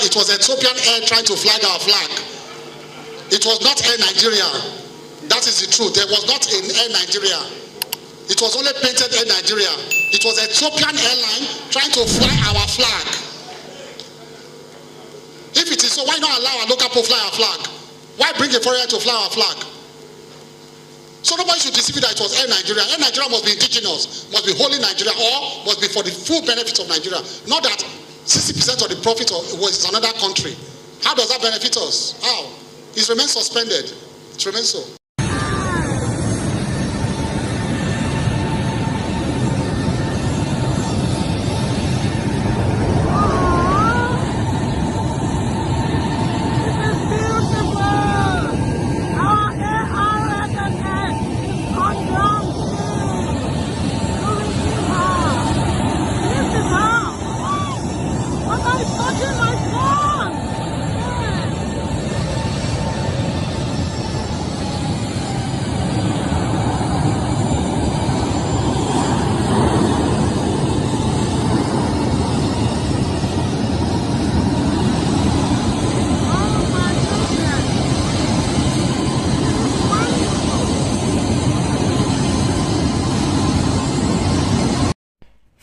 it was Ethiopian Air trying to flag our flag. It was not Air Nigeria. That is the truth. There was not an Air Nigeria. It was only painted Air Nigeria. It was Ethiopian airline trying to fly our flag. If it is so, why not allow our local people fly our flag? Why bring a foreigner to fly our flag? So nobody should deceive you that it was Air Nigeria. Air Nigeria must be indigenous, must be wholly Nigeria, or must be for the full benefit of Nigeria. Not that 60% of the profit was another country. How does that benefit us? How? It remains suspended. It remains so.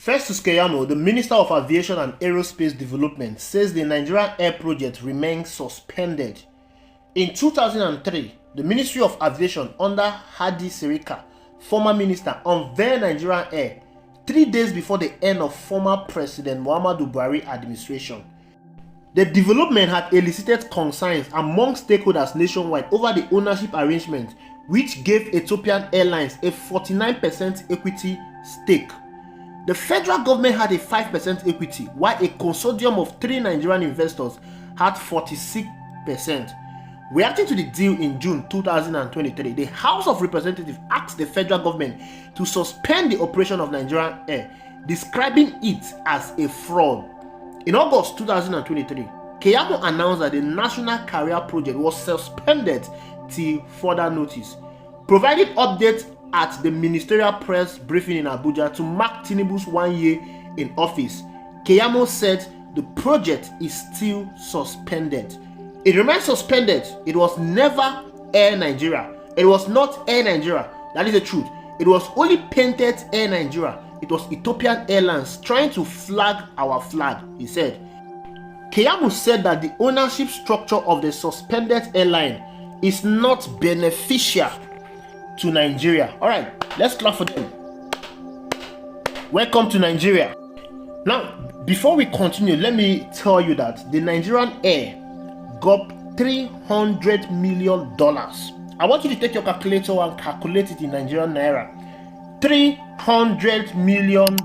Festus Keyamo, the Minister of Aviation and Aerospace Development, says the Nigerian Air project remains suspended. In 2003, the Ministry of Aviation under Hadi Sirika, former minister, unveiled Nigerian Air 3 days before the end of former President Muhammadu Buhari administration. The development had elicited concerns among stakeholders nationwide over the ownership arrangement, which gave Ethiopian Airlines a 49% equity stake. The federal government had a 5% equity, while a consortium of 3 Nigerian investors had 46%. Reacting to the deal in June 2023, the House of Representatives asked the federal government to suspend the operation of Nigerian Air, describing it as a fraud. In August 2023, Keyamo announced that the National Carrier Project was suspended till further notice. Providing updates at the ministerial press briefing in Abuja to mark Tinubu's 1 year in office, Keyamo said the project is still suspended. It remains suspended. It was never Air Nigeria. It was not Air Nigeria. That is the truth. It was only painted Air Nigeria. It was Ethiopian Airlines trying to flag our flag, he said. Keyamo said that the ownership structure of the suspended airline is not beneficial to Nigeria. All right, let's clap for them. Welcome to Nigeria. Now, before we continue, let me tell you that the Nigerian Air got $300 million. I want you to take your calculator and calculate it in Nigerian Naira. $300 million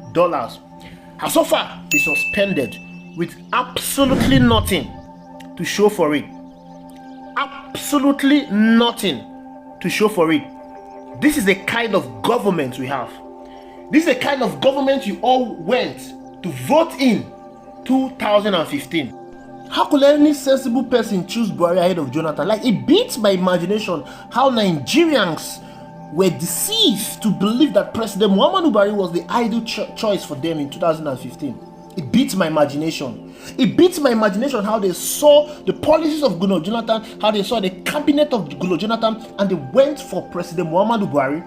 has so far been suspended with absolutely nothing to show for it. Absolutely nothing to show for it. This is the kind of government we have. This is the kind of government you all went to vote in 2015. How could any sensible person choose Buhari ahead of Jonathan? Like, it beats my imagination how Nigerians were deceived to believe that President Muhammadu Buhari was the ideal choice for them in 2015. It beats my imagination. It beats my imagination how they saw the policies of Goodluck Jonathan, how they saw the cabinet of Goodluck Jonathan, and they went for President Muhammadu Buhari.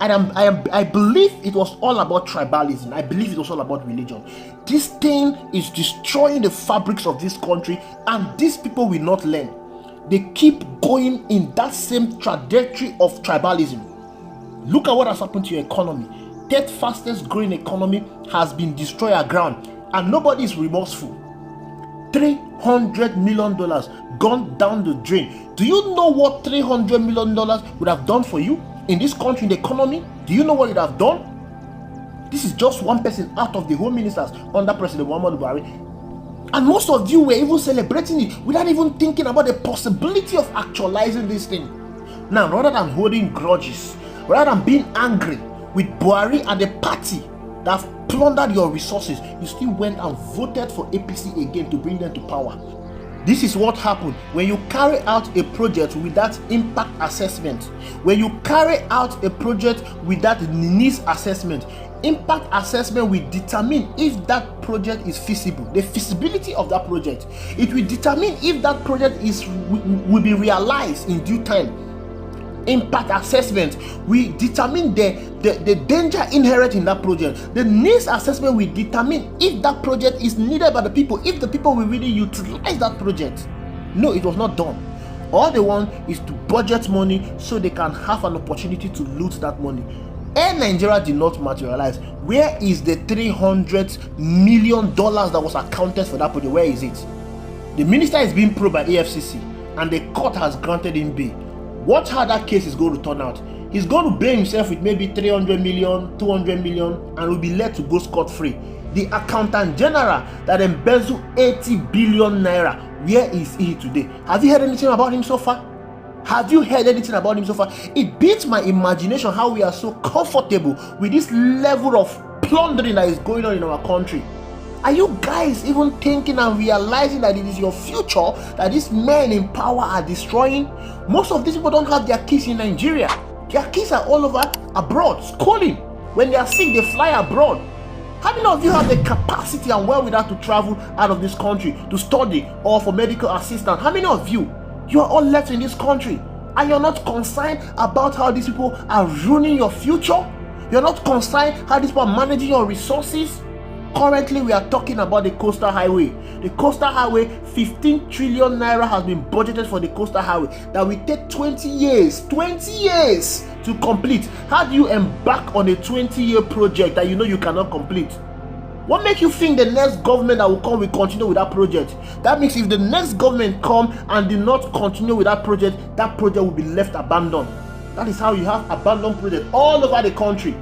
And I believe it was all about tribalism. I believe it was all about religion. This thing is destroying the fabrics of this country, and these people will not learn. They keep going in that same trajectory of tribalism. Look at what has happened to your economy. Third fastest growing economy has been destroyed aground, and nobody is remorseful. $300 million gone down the drain. Do you know what $300 million would have done for you in this country, in the economy? Do you know what it would have done? This is just one person out of the whole ministers under President Muhammadu Buhari. And most of you were even celebrating it without even thinking about the possibility of actualizing this thing. Now, rather than holding grudges, rather than being angry with Buhari and the party that have plundered your resources, you still went and voted for APC again to bring them to power. This is what happened when you carry out a project without impact assessment. When you carry out a project without needs assessment, Impact assessment will determine if that project is feasible, the feasibility of that project. It will determine if that project will be realized in due time. Impact assessment will determine the danger inherent in that project. The needs assessment will determine if that project is needed by the people, if the people will really utilize that project. No, it was not done. All they want is to budget money so they can have an opportunity to loot that money. Air Nigeria did not materialize. Where is the $300 million that was accounted for that project? Where is it? The minister is being probed by AFCC and the court has granted him bail. Watch how that case is going to turn out. He's going to bail himself with maybe 300 million, 200 million, and will be let to go scot-free. The accountant general that embezzled 80 billion naira, where is he today? Have you heard anything about him so far? Have you heard anything about him so far? It beats my imagination how we are so comfortable with this level of plundering that is going on in our country. Are you guys even thinking and realizing that it is your future that these men in power are destroying? Most of these people don't have their kids in Nigeria. Their kids are all over abroad, schooling. When they are sick, they fly abroad. How many of you have the capacity and wherewithal to travel out of this country to study or for medical assistance? How many of you? You are all left in this country and you're not concerned about how these people are ruining your future? You're not concerned how these people are managing your resources? Currently, we are talking about the coastal highway. The coastal highway, 15 trillion naira has been budgeted for the coastal highway. That will take 20 years to complete. How do you embark on a 20-year project that you know you cannot complete? What makes you think the next government that will come will continue with that project? That means if the next government come and did not continue with that project will be left abandoned. That is how you have abandoned projects all over the country.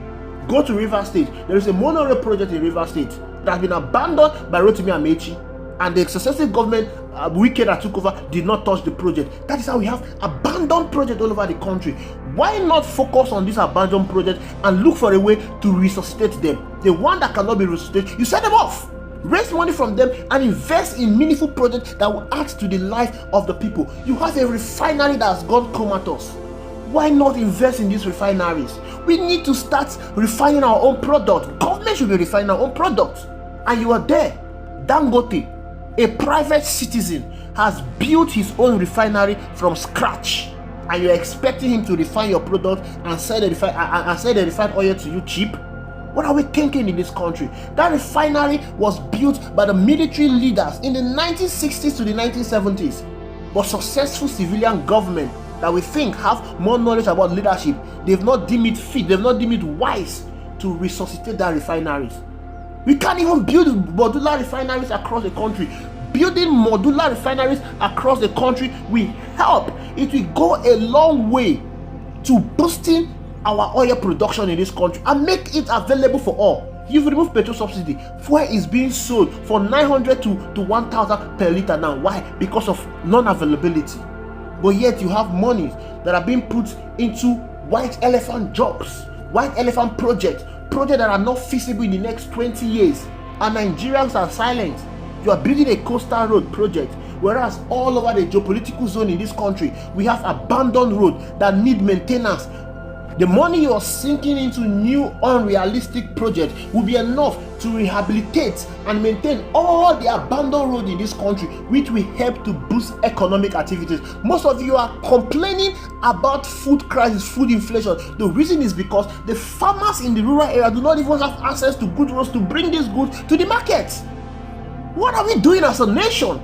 Go to River State. There is a monorail project in River State that has been abandoned by Rotimi Amechi, and the successive government, Wike that took over, did not touch the project. That is how we have abandoned projects all over the country. Why not focus on this abandoned project and look for a way to resuscitate them? The one that cannot be resuscitated, you set them off. Raise money from them and invest in meaningful projects that will add to the life of the people. You have a refinery that has gone comatose. Why not invest in these refineries? We need to start refining our own product. Government should be refining our own product. And you are there. Dangote, a private citizen, has built his own refinery from scratch. And you're expecting him to refine your product and sell the refined oil to you cheap? What are we thinking in this country? That refinery was built by the military leaders in the 1960s to the 1970s. But successful civilian government that we think have more knowledge about leadership, they've not deemed it fit, they've not deemed it wise to resuscitate that refineries. We can't even build modular refineries across the country. Building modular refineries across the country will help. It will go a long way to boosting our oil production in this country and make it available for all. You've removed petrol subsidy. Fuel is being sold for 900 to 1,000 per litre now. Why? Because of non-availability. But yet you have monies that are being put into white elephant jobs, white elephant projects that are not feasible in the next 20 years. And Nigerians are silent. You are building a coastal road project, whereas all over the geopolitical zone in this country, we have abandoned roads that need maintenance. The money you are sinking into new unrealistic projects will be enough to rehabilitate and maintain all the abandoned roads in this country, which will help to boost economic activities. Most of you are complaining about food crisis, food inflation. The reason is because the farmers in the rural area do not even have access to good roads to bring these goods to the market. What are we doing as a nation?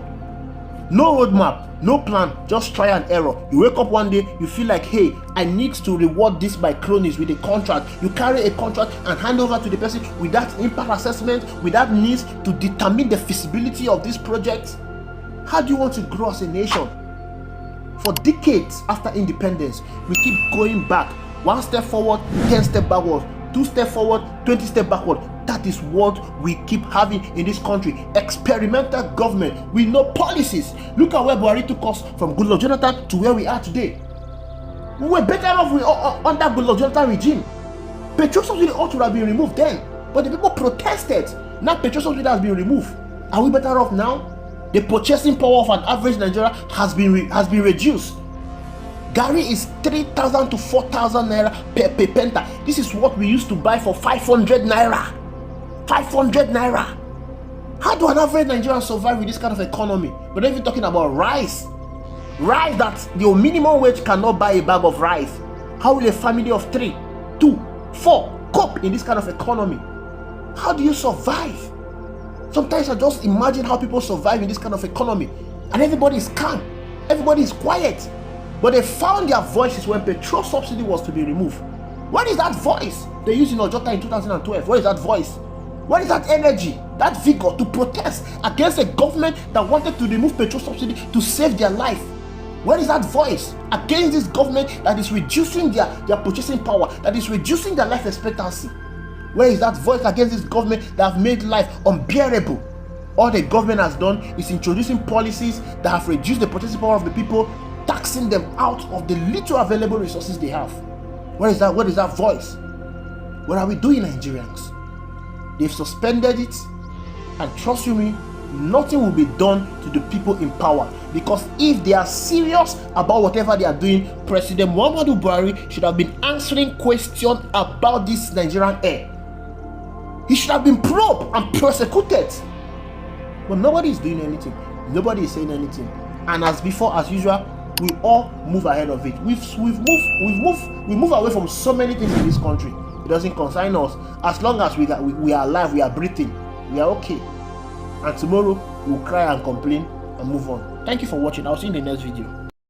No roadmap, no plan, just try and error. You wake up one day, you feel like, hey, I need to reward this by cronies with a contract. You carry a contract and hand over to the person without impact assessment, without needs to determine the feasibility of this project. How do you want to grow as a nation? For decades after independence, we keep going back. 1 step forward, 10 steps backward. 2 steps forward, 20 steps backward. That is what we keep having in this country. Experimental government with no policies. Look at where Buhari took us from Goodluck Jonathan to where we are today. We were better off under Goodluck Jonathan regime. Petrol subsidy ought to have been removed then, but the people protested. Now petrol subsidy has been removed. Are we better off now? The purchasing power of an average Nigerian has been reduced. Garri is 3,000 to 4,000 naira per penta. This is what we used to buy for 500 naira. 500 naira. How do an average Nigerian survive with this kind of economy? We're not even talking about rice. Rice that your minimum wage cannot buy a bag of rice. How will a family of 3, 2, 4 cope in this kind of economy? How do you survive? Sometimes I just imagine how people survive in this kind of economy, and everybody is calm, everybody is quiet. But they found their voices when petrol subsidy was to be removed. What is that voice they used in Ojota in 2012? What is that voice? What is that energy, that vigor to protest against a government that wanted to remove petrol subsidy to save their life? Where is that voice against this government that is reducing their purchasing power, that is reducing their life expectancy? Where is that voice against this government that have made life unbearable? All the government has done is introducing policies that have reduced the purchasing power of the people, taxing them out of the little available resources they have. Where is that? What is that voice? What are we doing, Nigerians? They've suspended it, and trust you me, nothing will be done to the people in power, because if they are serious about whatever they are doing, President Muhammadu Buhari should have been answering questions about this Nigerian air. He should have been probed and prosecuted, but nobody is doing anything. Nobody is saying anything, and as before, as usual, we all move ahead of it. We move away from so many things in this country. It doesn't concern us. As long as we are alive, we are breathing, we are okay. And tomorrow we'll cry and complain and move on. Thank you for watching. I'll see you in the next video.